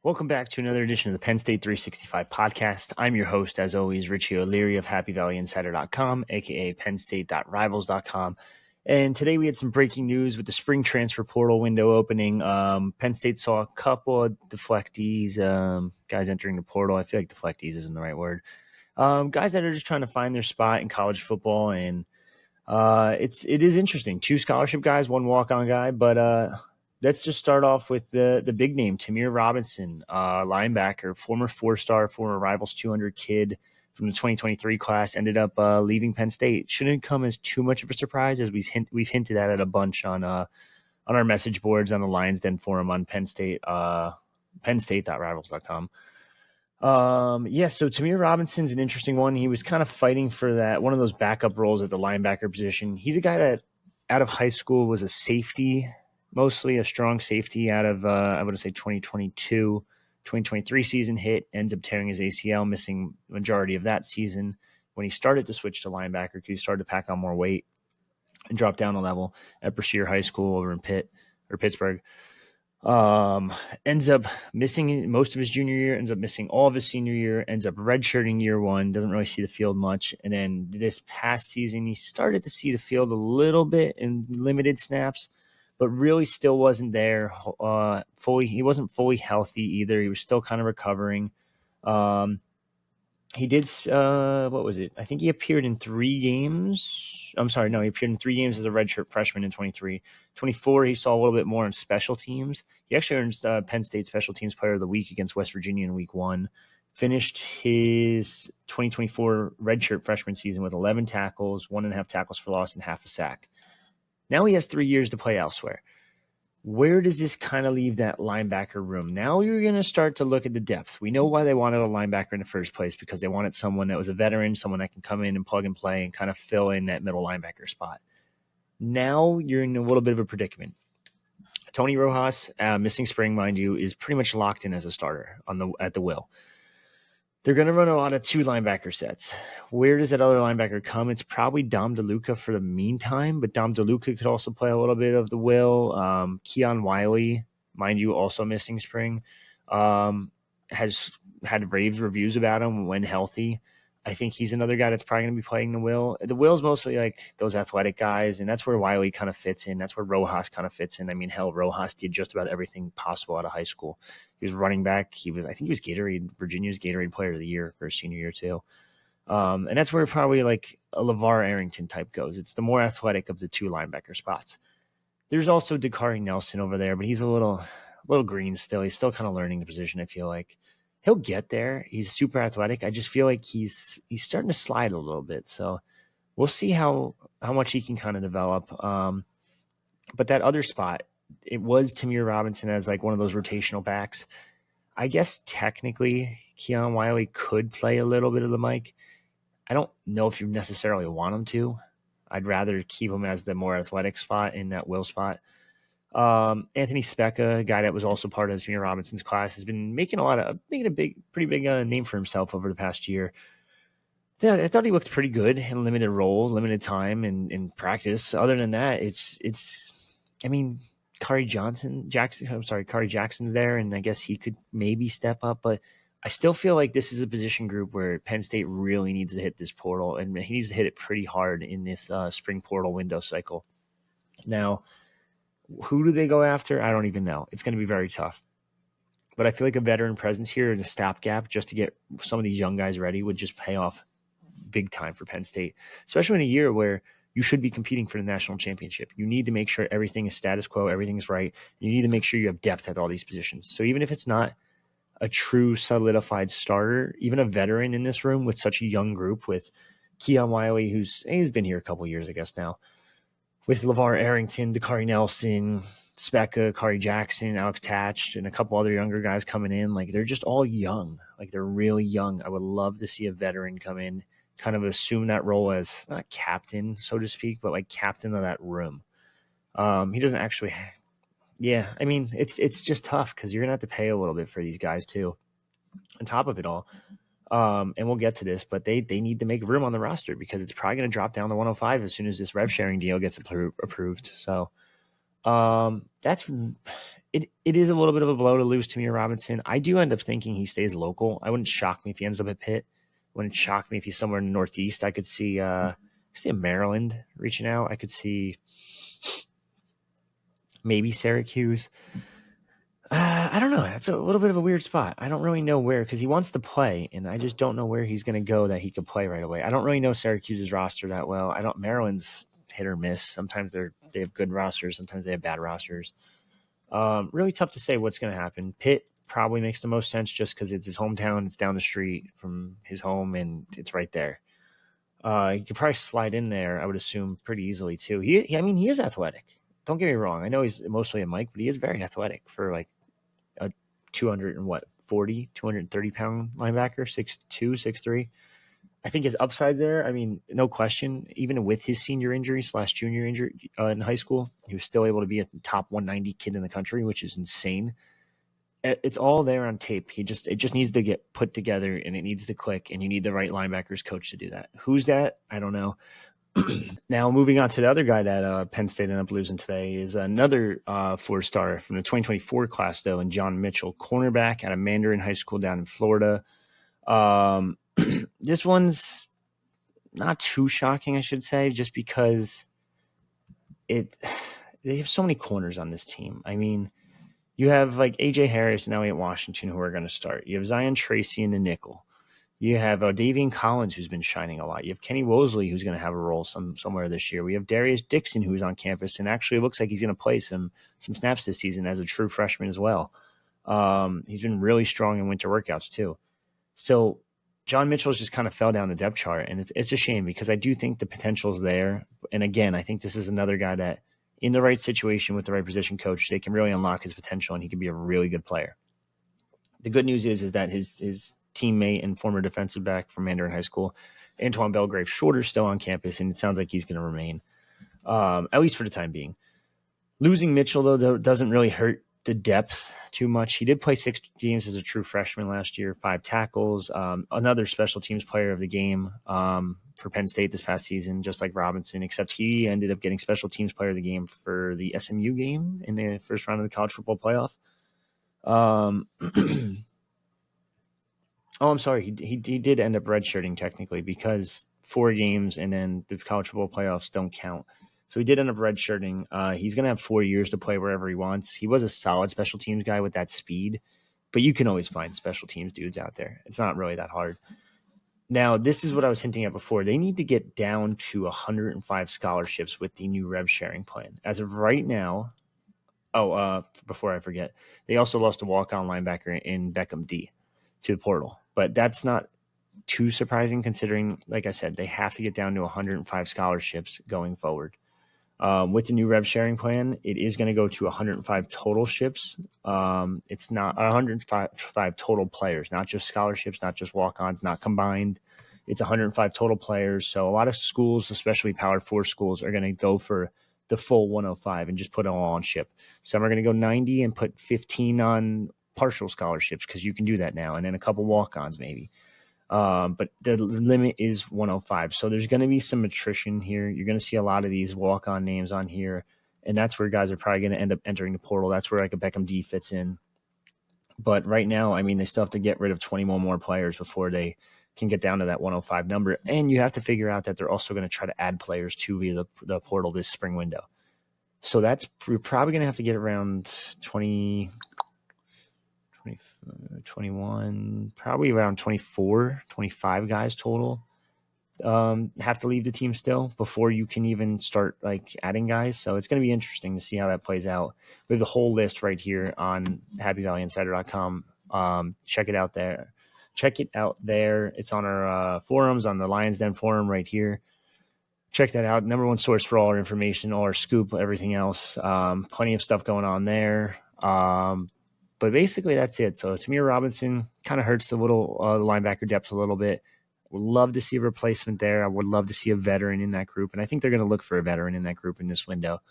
Welcome back to another edition of the Penn State 365 podcast. I'm your host, as always, Richie O'Leary of HappyValleyInsider.com, aka PennState.Rivals.com. And today we had some breaking news with the spring transfer portal window opening. Penn State saw a couple of deflectees, guys entering the portal. I feel like deflectees isn't the right word. Guys that are just trying to find their spot in college football, and it is interesting. 2 scholarship guys, 1 walk-on guy, but let's just start off with the big name, Tamir Robinson, linebacker, former 4-star, former Rivals 200 kid from the 2023 class, ended up leaving Penn State. Shouldn't come as too much of a surprise, as we've hinted at it a bunch on our message boards on the Lions Den forum on Penn State, PennState.Rivals.com. So Tamir Robinson's an interesting one. He was kind of fighting for that, one of those backup roles at the linebacker position. He's a guy that out of high school was a safety, mostly a strong safety out of, I would say 2022, 2023 season hit, ends up tearing his ACL, missing majority of that season when he started to switch to linebacker because he started to pack on more weight and drop down a level at Brashear High School over in Pittsburgh. Ends up missing most of his junior year, ends up missing all of his senior year, ends up redshirting year 1, doesn't really see the field much. And then this past season, he started to see the field a little bit in limited snaps, but really still wasn't there fully. He wasn't fully healthy either. He was still kind of recovering. He did, what was it? I think he appeared in 3 games. He appeared in 3 games as a redshirt freshman in 23. 24, he saw a little bit more in special teams. He actually earned Penn State Special Teams Player of the Week against West Virginia in week 1. Finished his 2024 redshirt freshman season with 11 tackles, 1.5 tackles for loss, and half a sack. Now he has 3 years to play elsewhere. Where does this kind of leave that linebacker room? Now you're going to start to look at the depth. We know why they wanted a linebacker in the first place, because they wanted someone that was a veteran, someone that can come in and plug and play and kind of fill in that middle linebacker spot. Now you're in a little bit of a predicament. Tony Rojas, missing spring, mind you, is pretty much locked in as a starter at the will. They're going to run a lot of 2 linebacker sets. Where does that other linebacker come? It's probably Dom DeLuca for the meantime, but Dom DeLuca could also play a little bit of the will. Keon Wiley, mind you, also missing spring, has had rave reviews about him when healthy. I think he's another guy that's probably going to be playing the will. The will's mostly like those athletic guys, and that's where Wiley kind of fits in. That's where Rojas kind of fits in. I mean, hell, Rojas did just about everything possible out of high school. He was running back. I think he was Virginia's Gatorade Player of the Year for his senior year too. And that's where probably like a LeVar Arrington type goes. It's the more athletic of the 2 linebacker spots. There's also Dakari Nelson over there, but he's a little green still. He's still kind of learning the position, I feel like. He'll get there. He's super athletic. I just feel like he's starting to slide a little bit. So we'll see how much he can kind of develop. But that other spot, it was Tamir Robinson as like one of those rotational backs. I guess technically Keon Wiley could play a little bit of the mic. I don't know if you necessarily want him to. I'd rather keep him as the more athletic spot in that will spot. Anthony Specca, a guy that was also part of Tamir Robinson's class, has been making a pretty big name for himself over the past year. I thought he looked pretty good in limited role, limited time in practice. Other than that, Kari Jackson's there, and I guess he could maybe step up, but I still feel like this is a position group where Penn State really needs to hit this portal, and he needs to hit it pretty hard in this spring portal window cycle. Now, who do they go after? I don't even know. It's going to be very tough. But I feel like a veteran presence here and a stopgap just to get some of these young guys ready would just pay off big time for Penn State, especially in a year where you should be competing for the national championship. You need to make sure everything is status quo, everything is right. You need to make sure you have depth at all these positions. So even if it's not a true solidified starter, even a veteran in this room with such a young group with Keon Wiley, he's been here a couple of years, I guess now, with LeVar Arrington, Dakari Nelson, Specca, Kari Jackson, Alex Tatch, and a couple other younger guys coming in. Like, they're just all young. Like, they're really young. I would love to see a veteran come in, kind of assume that role as not captain, so to speak, but like captain of that room. He doesn't actually. Yeah, I mean, it's just tough because you're gonna have to pay a little bit for these guys too. On top of it all, and we'll get to this, but they need to make room on the roster because it's probably going to drop down to 105 as soon as this rev sharing deal gets approved. So it is a little bit of a blow to lose Tamir Robinson. I do end up thinking he stays local. I wouldn't shock me if he ends up at Pitt. Wouldn't shock me if he's somewhere in the Northeast. I could see a Maryland reaching out. I could see maybe Syracuse. I don't know. That's a little bit of a weird spot. I don't really know where, because he wants to play, and I just don't know where he's going to go that he could play right away. I don't really know Syracuse's roster that well. Maryland's hit or miss. Sometimes they have good rosters. Sometimes they have bad rosters. Really tough to say what's going to happen. Pitt probably makes the most sense just because it's his hometown. It's down the street from his home, and it's right there. He could probably slide in there, I would assume, pretty easily too. He is athletic. Don't get me wrong. I know he's mostly a Mike, but he is very athletic for like a 230 pound linebacker, 6'2", 6'3". I think his upside's there. I mean, no question. Even with his senior injury / junior injury in high school, he was still able to be a top 190 kid in the country, which is insane. It's all there on tape. It just needs to get put together, and it needs to click, and you need the right linebackers coach to do that. Who's that? I don't know. Now, moving on to the other guy that Penn State ended up losing today is another 4-star from the 2024 class, though, and Jon Mitchell, cornerback out of Mandarin High School down in Florida. This one's not too shocking, I should say, just because they have so many corners on this team. I mean, you have like A.J. Harris and Elliott Washington who are going to start. You have Zion Tracy in the nickel. You have Davian Collins, who's been shining a lot. You have Kenny Wosley, who's going to have a role somewhere this year. We have Darius Dixon, who's on campus, and actually looks like he's going to play some snaps this season as a true freshman as well. He's been really strong in winter workouts too. So Jon Mitchell's just kind of fell down the depth chart, and it's a shame because I do think the potential's there. And again, I think this is another guy that, in the right situation with the right position coach, they can really unlock his potential, and he can be a really good player. The good news is that his teammate and former defensive back from Mandarin High School, Antoine Belgrave Shorter, still on campus, and it sounds like he's going to remain, at least for the time being. Losing Mitchell, though, doesn't really hurt the depth too much. He did play 6 games as a true freshman last year, 5 tackles, another special teams player of the game for Penn State this past season, just like Robinson, except he ended up getting special teams player of the game for the SMU game in the first round of the college football playoff. Oh, I'm sorry. He did end up redshirting technically because 4 games and then the college football playoffs don't count. So he did end up redshirting. He's going to have 4 years to play wherever he wants. He was a solid special teams guy with that speed, but you can always find special teams dudes out there. It's not really that hard. Now, this is what I was hinting at before. They need to get down to 105 scholarships with the new rev sharing plan. As of right now, before I forget, they also lost a walk-on linebacker in Beckham D to the portal. But that's not too surprising considering, like I said, they have to get down to 105 scholarships going forward. With the new rev sharing plan, it is going to go to 105 total ships. It's not 105 total players, not just scholarships, not just walk-ons, not combined. It's 105 total players. So a lot of schools, especially Power 4 schools, are going to go for the full 105 and just put it all on ship. Some are going to go 90 and put 15 on partial scholarships because you can do that now, and then a couple walk-ons maybe. But the limit is 105. So there's going to be some attrition here. You're going to see a lot of these walk-on names on here, and that's where guys are probably going to end up entering the portal. That's where like a Beckham D fits in. But right now, I mean, they still have to get rid of 21 more players before they can get down to that 105 number. And you have to figure out that they're also going to try to add players to via the portal this spring window. So we're probably going to have to get around 21, probably around 24, 25 guys total have to leave the team still before you can even start like adding guys. So it's going to be interesting to see how that plays out. We have the whole list right here on happyvalleyinsider.com. Check it out there. It's on our forums, on the Lions Den forum right here. Check that out. Number one source for all our information, all our scoop, everything else. Plenty of stuff going on there. But basically, that's it. So Tamir Robinson kind of hurts the linebacker depth a little bit. Would love to see a replacement there. I would love to see a veteran in that group, and I think they're going to look for a veteran in that group in this window.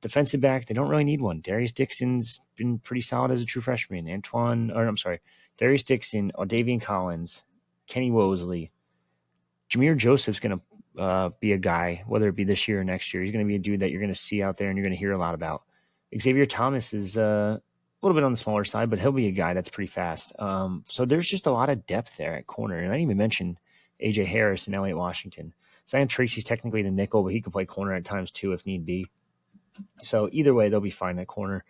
Defensive back, they don't really need one. Darius Dixon's been pretty solid as a true freshman. Darius Dixon, Davian Collins, Kenny Wosley. Jameer Joseph's going to be a guy, whether it be this year or next year. He's going to be a dude that you're going to see out there and you're going to hear a lot about. Xavier Thomas is a little bit on the smaller side, but he'll be a guy that's pretty fast. So there's just a lot of depth there at corner. And I didn't even mention A.J. Harris and Elliott Washington. Zion Tracy's technically the nickel, but he can play corner at times too if need be. So either way, they'll be fine at corner.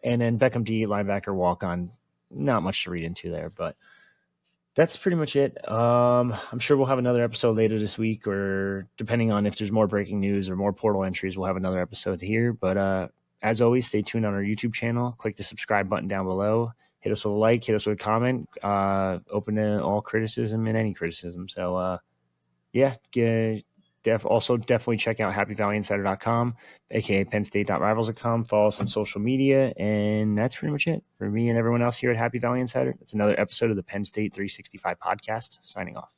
And then Beckham D, linebacker, walk on. Not much to read into there, but that's pretty much it. I'm sure we'll have another episode later this week, or depending on if there's more breaking news or more portal entries, we'll have another episode here. But as always, stay tuned on our YouTube channel. Click the subscribe button down below. Hit us with a like. Hit us with a comment. Open to all criticism and any criticism. So, yeah, also definitely check out happyvalleyinsider.com, aka pennstate.rivals.com. Follow us on social media, and that's pretty much it for me and everyone else here at Happy Valley Insider. It's another episode of the Penn State 365 podcast. Signing off.